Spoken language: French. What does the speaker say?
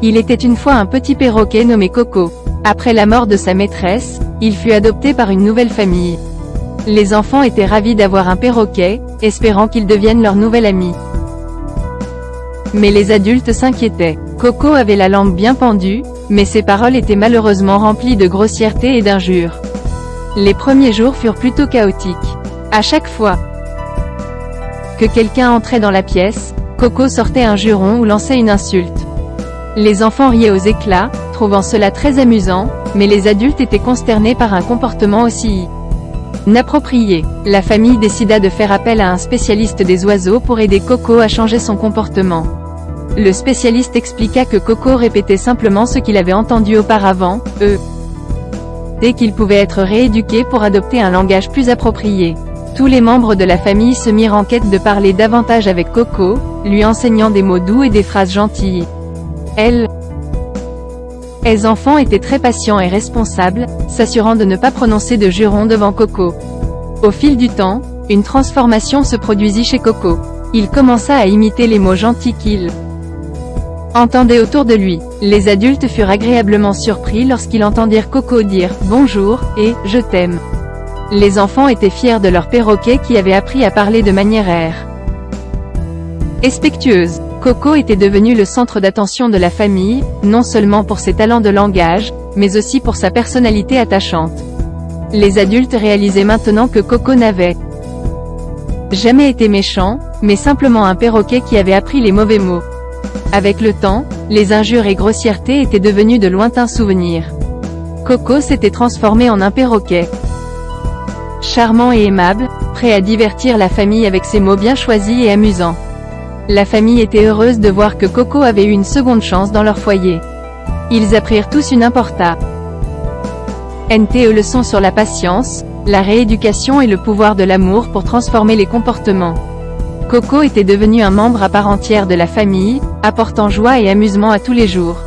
Il était une fois un petit perroquet nommé Coco. Après la mort de sa maîtresse, il fut adopté par une nouvelle famille. Les enfants étaient ravis d'avoir un perroquet, espérant qu'il devienne leur nouvel ami. Mais les adultes s'inquiétaient. Coco avait la langue bien pendue, mais ses paroles étaient malheureusement remplies de grossièreté et d'injures. Les premiers jours furent plutôt chaotiques. À chaque fois que quelqu'un entrait dans la pièce, Coco sortait un juron ou lançait une insulte. Les enfants riaient aux éclats, trouvant cela très amusant, mais les adultes étaient consternés par un comportement aussi inapproprié. La famille décida de faire appel à un spécialiste des oiseaux pour aider Coco à changer son comportement. Le spécialiste expliqua que Coco répétait simplement ce qu'il avait entendu auparavant, et qu'il pouvait être rééduqué pour adopter un langage plus approprié. Tous les membres de la famille se mirent en quête de parler davantage avec Coco, lui enseignant des mots doux et des phrases gentilles. Les enfants étaient très patients et responsables, s'assurant de ne pas prononcer de jurons devant Coco. Au fil du temps, une transformation se produisit chez Coco. Il commença à imiter les mots gentils qu'il entendait autour de lui. Les adultes furent agréablement surpris lorsqu'ils entendirent Coco dire « bonjour » et « je t'aime ». Les enfants étaient fiers de leur perroquet qui avait appris à parler de manière respectueuse. Coco était devenu le centre d'attention de la famille, non seulement pour ses talents de langage, mais aussi pour sa personnalité attachante. Les adultes réalisaient maintenant que Coco n'avait jamais été méchant, mais simplement un perroquet qui avait appris les mauvais mots. Avec le temps, les injures et grossièretés étaient devenues de lointains souvenirs. Coco s'était transformé en un perroquet charmant et aimable, prêt à divertir la famille avec ses mots bien choisis et amusants. La famille était heureuse de voir que Coco avait eu une seconde chance dans leur foyer. Ils apprirent tous une importante leçon sur la patience, la rééducation et le pouvoir de l'amour pour transformer les comportements. Coco était devenu un membre à part entière de la famille, apportant joie et amusement à tous les jours.